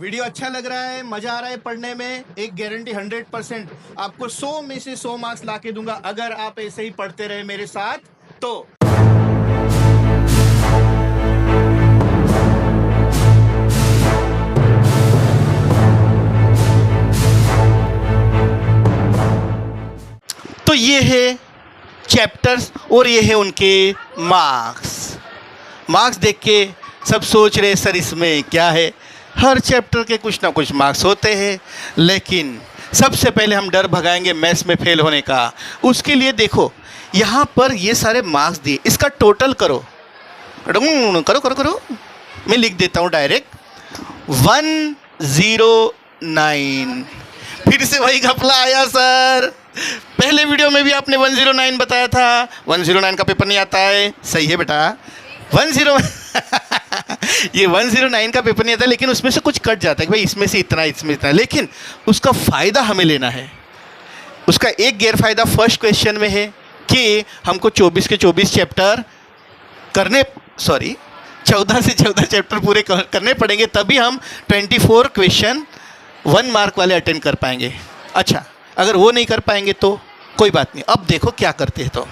Video अच्छा लग रहा है, मजा आ रहा है पढ़ने में, एक गारंटी 100% आपको 100 में से 100 मार्क्स ला के दूंगा अगर आप ऐसे ही पढ़ते रहे मेरे साथ तो। तो ये है चैप्टर्स और ये है उनके मार्क्स देख के सब सोच रहे सर इसमें क्या है। हर चैप्टर के कुछ ना कुछ मार्क्स होते हैं, लेकिन सबसे पहले हम डर भगाएंगे मैथ्स में फेल होने का। उसके लिए देखो यहाँ पर ये सारे मार्क्स दिए, इसका टोटल करो करो करो करो। मैं लिख देता हूँ डायरेक्ट 109। फिर से वही घपला आया सर, पहले वीडियो में भी आपने 109 बताया था। 109 का पेपर नहीं आता है, सही है बेटा। 109 का पेपर नहीं आता, लेकिन उसमें से कुछ कट जाता है कि भाई इसमें से इतना इसमें इतना, लेकिन उसका फ़ायदा हमें लेना है। उसका एक गैरफायदा फर्स्ट क्वेश्चन में है कि हमको 24 के 24 चैप्टर करने 14 से 14 चैप्टर पूरे करने पड़ेंगे, तभी हम 24 क्वेश्चन 1 मार्क वाले अटेंड कर पाएंगे। अच्छा, अगर वो नहीं कर पाएंगे तो कोई बात नहीं। अब देखो क्या करते हैं, तो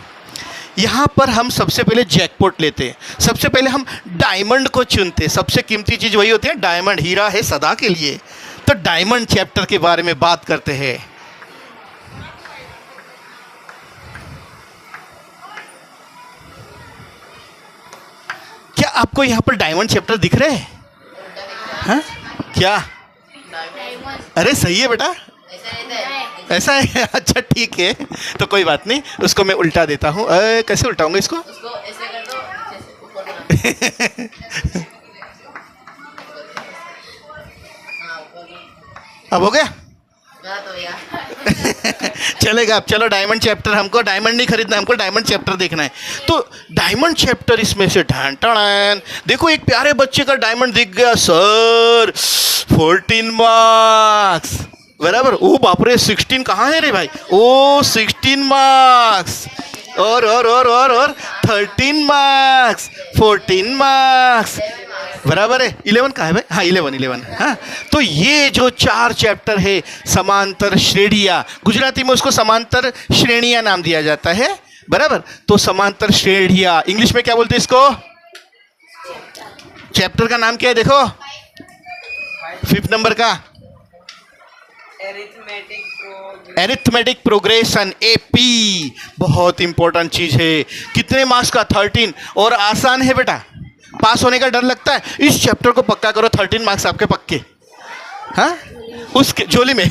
यहाँ पर हम सबसे पहले जैकपॉट लेते हैं। सबसे पहले हम डायमंड को चुनते हैं। सबसे कीमती चीज़ वही होती है, डायमंड हीरा है सदा के लिए। तो डायमंड चैप्टर के बारे में बात करते हैं। क्या आपको यहाँ पर डायमंड चैप्टर दिख रहे हैं? हाँ? क्या? अरे सही है बेटा, ऐसा है। अच्छा ठीक है, तो कोई बात नहीं, उसको मैं उल्टा देता हूँ। कैसे उल्टाऊंगा इसको? ऐसे कर दो, अब हो गया? तो यार चलेगा। अब चलो डायमंड चैप्टर, हमको डायमंड नहीं खरीदना, हमको डायमंड चैप्टर देखना है। तो डायमंड चैप्टर इसमें से ढान टड़ान देखो, एक प्यारे बच्चे का डायमंड दिख गया सर, 14 मार्क्स बराबर। ओ बाप रे, 16 कहाँ है रे भाई? ओ 16 मार्क्स और 13 मार्क्स, 14 मार्क्स बराबर है। 11 कहाँ है भाई? हाँ 11। हाँ, तो ये जो 4 चैप्टर है समांतर श्रेणियाँ, गुजराती में उसको समांतर श्रेणियाँ नाम दिया जाता है बराबर। तो समांतर श्रेणियाँ इंग्लिश में क्या बोलते हैं इसको? चैप्टर का नाम क्या है देखो, 5th नंबर का एरिथमेटिक प्रोग्रेशन, एपी। बहुत इंपॉर्टेंट चीज है। कितने मार्क्स का? 13। और आसान है बेटा, पास होने का डर लगता है? इस चैप्टर को पक्का करो, 13 मार्क्स आपके पक्के। हाँ, उसके झोली में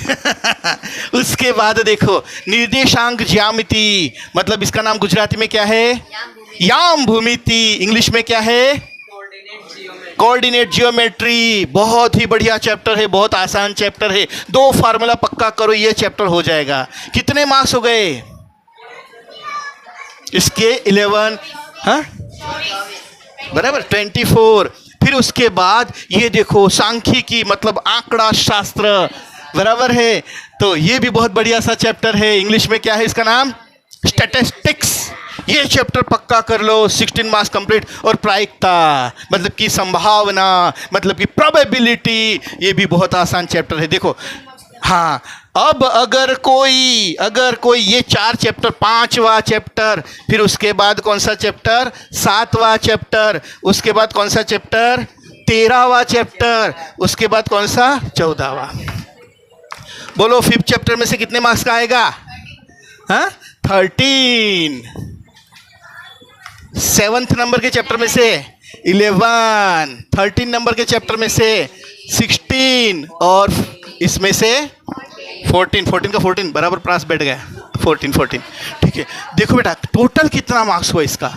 उसके बाद देखो निर्देशांक ज्यामिति, मतलब इसका नाम गुजराती में क्या है? याम भूमिति। इंग्लिश में क्या है? Coordinate geometry. बहुत ही बढ़िया चैप्टर है, बहुत आसान चैप्टर है। 2 फार्मूला पक्का करो, ये चैप्टर हो जाएगा। कितने मार्क्स हो गए इसके? 11। हाँ बराबर, 24। फिर उसके बाद ये देखो सांख्यिकी, मतलब आंकड़ा शास्त्र बराबर है। तो ये भी बहुत बढ़िया सा चैप्टर है। इंग्लिश में क्या है इसका नाम? स्टैटिस्टिक्स। ये चैप्टर पक्का कर लो, 16 मार्क्स कंप्लीट। और प्रायिकता, मतलब कि संभावना, मतलब कि प्रोबेबिलिटी, ये भी बहुत आसान चैप्टर है। देखो हाँ, अब अगर कोई ये 4 चैप्टर, 5वां चैप्टर, फिर उसके बाद कौन सा चैप्टर? 7वां चैप्टर, उसके बाद कौन सा चैप्टर? 13वां चैप्टर, उसके बाद कौन सा? 14वां। बोलो 5th चैप्टर में से कितने मार्क्स का आएगा? हाँ 13। 7th नंबर के चैप्टर में से 11, 13 नंबर के चैप्टर में से 16, और इसमें से 14 का 14 बराबर प्रास बैठ गया। 14 ठीक है। देखो बेटा टोटल कितना मार्क्स हुआ इसका?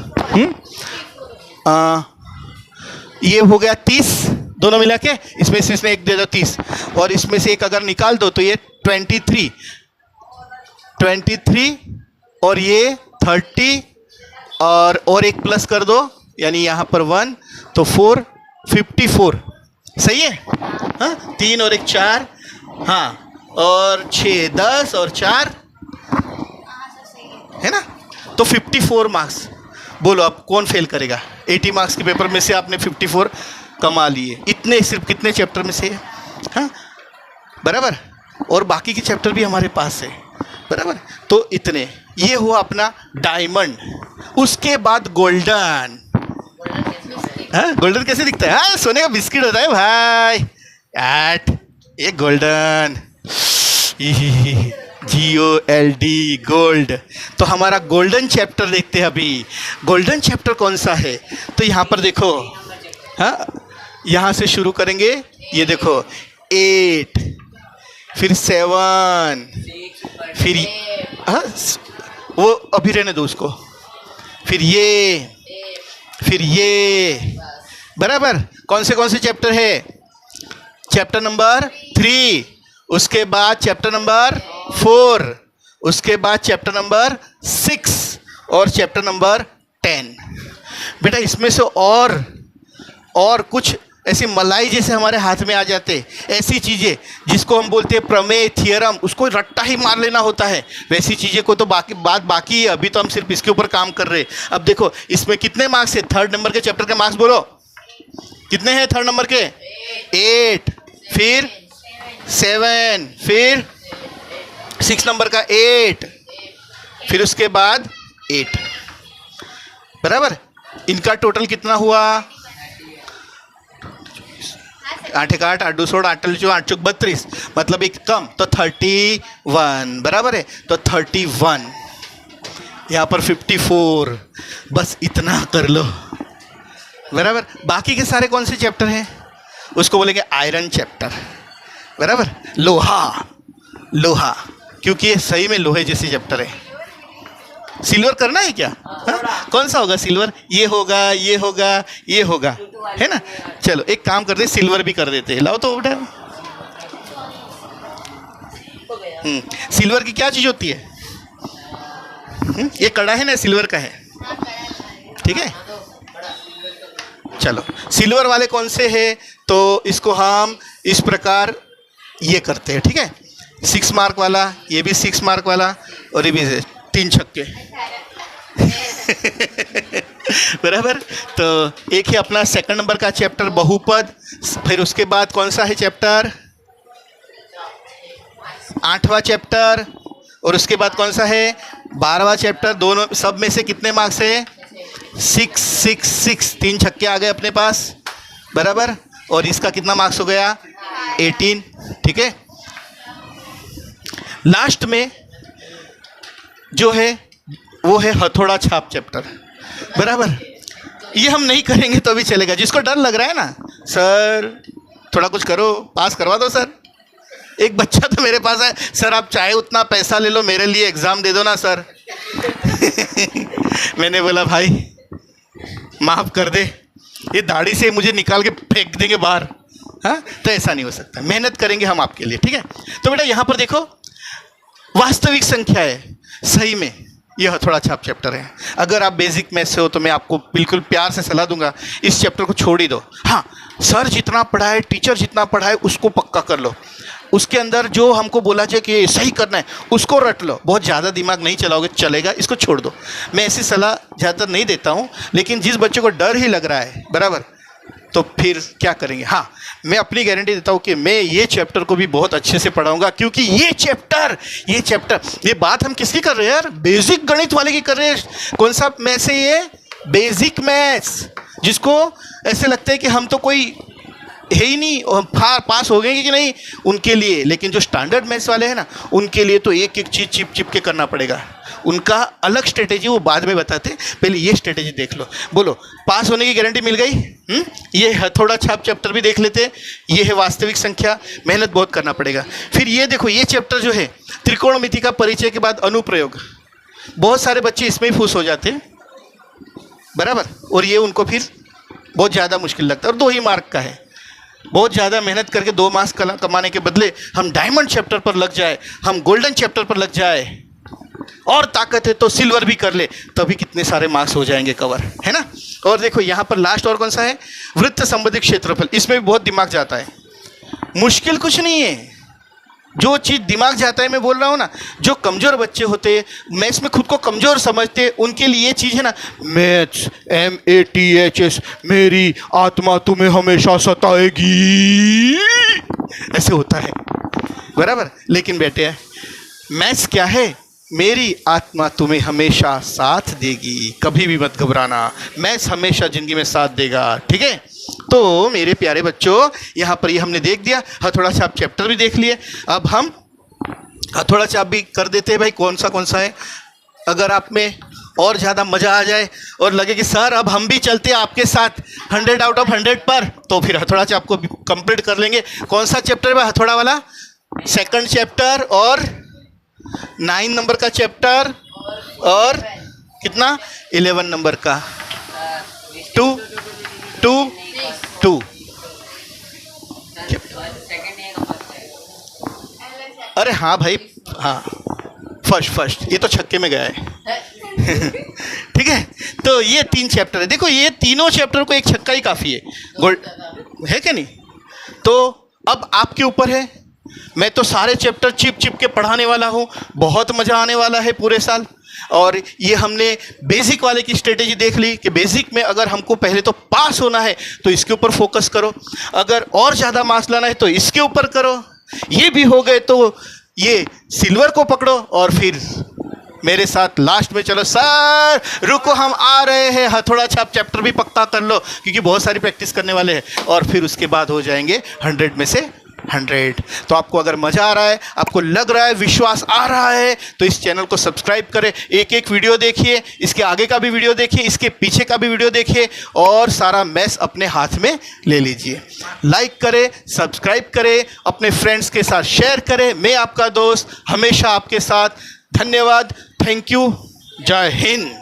ये हो गया 30, दोनों मिला के। इसमें से इसने एक दे दो 30, और इसमें से एक अगर निकाल दो तो ये 23, और ये 30, और एक प्लस कर दो, यानी यहाँ पर 1, तो 4, 54। सही है? हाँ, 3 और 1 4, हाँ, और 6 10 और 4 है ना, तो 54 मार्क्स। बोलो अब कौन फेल करेगा? 80 मार्क्स के पेपर में से आपने 54 कमा लिए। इतने सिर्फ कितने चैप्टर में से? हाँ बराबर, और बाकी के चैप्टर भी हमारे पास है बराबर। तो इतने, ये हुआ अपना डायमंड। उसके बाद गोल्डन। हाँ गोल्डन कैसे दिखता है? हाँ सोने का बिस्किट होता है भाई। एट ये गोल्डन, GOLD गोल्ड। तो हमारा गोल्डन चैप्टर देखते हैं अभी। गोल्डन चैप्टर कौन सा है? तो यहाँ पर देखो, हाँ यहाँ से शुरू करेंगे। ये देखो 8, फिर 7, फिर हाँ वो अभी रहने दो उसको, फिर ये बराबर। कौन से चैप्टर है? चैप्टर नंबर 3, उसके बाद चैप्टर नंबर 4, उसके बाद चैप्टर नंबर 6 और चैप्टर नंबर 10। बेटा इसमें से और कुछ ऐसी मलाई जैसे हमारे हाथ में आ जाते, ऐसी चीज़ें जिसको हम बोलते हैं प्रमेय, थियरम, उसको रट्टा ही मार लेना होता है। वैसी चीज़ें को तो बाकी है। अभी तो हम सिर्फ इसके ऊपर काम कर रहे हैं। अब देखो इसमें कितने मार्क्स है? 3rd नंबर के चैप्टर के मार्क्स बोलो कितने हैं? 3rd नंबर के 8, फिर 7, फिर 6 नंबर का 8, फिर उसके बाद 8 बराबर। इनका टोटल कितना हुआ? 8 1 8 8 2 16 8 4 8 4 32, मतलब एक कम, तो 31 बराबर है। तो 31 यहाँ पर 54, बस इतना कर लो बराबर। बाकी के सारे कौन से चैप्टर हैं? उसको बोलेंगे आयरन चैप्टर बराबर। लोहा, क्योंकि ये सही में लोहे जैसे चैप्टर है। सिल्वर करना है क्या? हाँ? कौन सा होगा सिल्वर? ये होगा, ये होगा, ये होगा, है ना। चलो एक काम करते, सिल्वर भी कर देते हैं। लाओ तो बेटा। सिल्वर की क्या चीज़ होती है? ये कड़ा है ना, सिल्वर का है, ठीक है। चलो सिल्वर वाले कौन से हैं? तो इसको हम इस प्रकार ये करते हैं, ठीक है। 6 मार्क वाला, ये भी 6 मार्क वाला, और ये भी 3 छक्के बराबर। तो एक है अपना 2nd नंबर का चैप्टर बहुपद। फिर उसके बाद कौन सा है चैप्टर? 8वां चैप्टर। और उसके बाद कौन सा है? 12वां चैप्टर। दोनों सब में से कितने मार्क्स है? 6 6 6, 3 छक्के आ गए अपने पास बराबर। और इसका कितना मार्क्स हो गया? 18, ठीक है। लास्ट में जो है वो है हथौड़ा छाप चैप्टर बराबर। ये हम नहीं करेंगे तो भी चलेगा। जिसको डर लग रहा है ना, सर थोड़ा कुछ करो, पास करवा दो सर। एक बच्चा तो मेरे पास है, सर आप चाहे उतना पैसा ले लो, मेरे लिए एग्ज़ाम दे दो ना सर। मैंने बोला भाई माफ़ कर दे, ये दाढ़ी से मुझे निकाल के फेंक देंगे बाहर। हाँ तो ऐसा नहीं हो सकता, मेहनत करेंगे हम आपके लिए, ठीक है। तो बेटा यहाँ पर देखो, वास्तविक संख्या है, सही में ये हथौड़ा छाप चैप्टर है। अगर आप बेसिक मैथ से हो तो मैं आपको बिल्कुल प्यार से सलाह दूंगा, इस चैप्टर को छोड़ ही दो। हाँ सर जितना पढ़ाए, टीचर जितना पढ़ाए, उसको पक्का कर लो। उसके अंदर जो हमको बोला जाए कि सही करना है, उसको रट लो। बहुत ज़्यादा दिमाग नहीं चलाओगे चलेगा, इसको छोड़ दो। मैं ऐसी सलाह ज़्यादातर नहीं देता हूँ, लेकिन जिस बच्चे को डर ही लग रहा है बराबर, तो फिर क्या करेंगे। हाँ मैं अपनी गारंटी देता हूँ कि मैं ये चैप्टर को भी बहुत अच्छे से पढ़ाऊंगा, क्योंकि ये चैप्टर ये बात हम किसकी कर रहे हैं यार? बेसिक गणित वाले की कर रहे हैं। कौन सा मैथ्स है ये? बेसिक मैथ्स, जिसको ऐसे लगता है कि हम तो कोई है ही नहीं और पास हो गए कि नहीं, उनके लिए। लेकिन जो स्टैंडर्ड मैथ्स वाले हैं ना, उनके लिए तो एक एक चीज़ चिप के करना पड़ेगा। उनका अलग स्ट्रेटेजी वो बाद में बताते, पहले ये स्ट्रेटेजी देख लो। बोलो पास होने की गारंटी मिल गई। ये हथौड़ा छाप चैप्टर भी देख लेते। ये है वास्तविक संख्या, मेहनत बहुत करना पड़ेगा। फिर ये देखो, ये चैप्टर जो है त्रिकोणमिति का परिचय के बाद अनुप्रयोग, बहुत सारे बच्चे इसमें ही फूस हो जाते हैं बराबर। और ये उनको फिर बहुत ज़्यादा मुश्किल लगता है, और 2 ही मार्क का है। बहुत ज़्यादा मेहनत करके 2 मार्क्स कमाने के बदले हम डायमंड चैप्टर पर लग जाए, हम गोल्डन चैप्टर पर लग जाए, और ताकत है तो सिल्वर भी कर ले, तभी कितने सारे मार्क्स हो जाएंगे कवर, है ना। और देखो यहाँ पर लास्ट और कौन सा है? वृत्त संबंधित क्षेत्रफल। इसमें भी बहुत दिमाग जाता है, मुश्किल कुछ नहीं है। जो चीज़ दिमाग जाता है, मैं बोल रहा हूँ ना, जो कमज़ोर बच्चे होते हैं, मैथ्स में खुद को कमज़ोर समझते, उनके लिए ये चीज़ है ना, मैथ्स MATHS, मेरी आत्मा तुम्हें हमेशा सताएगी, ऐसा से होता है, बराबर। लेकिन बेटे मैथ्स क्या है, मेरी आत्मा तुम्हें हमेशा साथ देगी, कभी भी मत घबराना, मैथ्स हमेशा ज़िंदगी में साथ देगा, ठीक है। तो मेरे प्यारे बच्चों, यहाँ पर ये हमने देख दिया, हथौड़ा छाप चैप्टर भी देख लिए। अब हम हथौड़ा छाप भी कर देते हैं भाई, कौन सा है। अगर आप में और ज़्यादा मज़ा आ जाए और लगे कि सर अब हम भी चलते हैं आपके साथ 100 आउट ऑफ 100 पर, तो फिर हथौड़ा छाप को कंप्लीट कर लेंगे। कौन सा चैप्टर है हथौड़ा वाला? सेकंड चैप्टर और 9 नंबर का चैप्टर और कितना 11 नंबर का 2 अरे हाँ भाई, हाँ फर्स्ट ये तो छक्के में गया है ठीक है। तो ये 3 चैप्टर है, देखो ये तीनों चैप्टर को एक छक्का ही काफ़ी है, गोल्ड है क्या नहीं। तो अब आपके ऊपर है, मैं तो सारे चैप्टर चिप के पढ़ाने वाला हूँ, बहुत मज़ा आने वाला है पूरे साल। और ये हमने बेसिक वाले की स्ट्रेटेजी देख ली कि बेसिक में अगर हमको पहले तो पास होना है तो इसके ऊपर फोकस करो, अगर और ज़्यादा मार्क्स लाना है तो इसके ऊपर करो, ये भी हो गए तो ये सिल्वर को पकड़ो, और फिर मेरे साथ लास्ट में चलो सर रुको हम आ रहे हैं, हथौड़ा छाप चैप्टर भी पक्का कर लो क्योंकि बहुत सारी प्रैक्टिस करने वाले हैं, और फिर उसके बाद हो जाएंगे 100 में से 100। तो आपको अगर मज़ा आ रहा है, आपको लग रहा है, विश्वास आ रहा है, तो इस चैनल को सब्सक्राइब करें, एक वीडियो देखिए, इसके आगे का भी वीडियो देखिए, इसके पीछे का भी वीडियो देखिए, और सारा मैथ्स अपने हाथ में ले लीजिए। लाइक करें, सब्सक्राइब करें, अपने फ्रेंड्स के साथ शेयर करें। मैं आपका दोस्त हमेशा आपके साथ। धन्यवाद, थैंक यू, जय हिंद।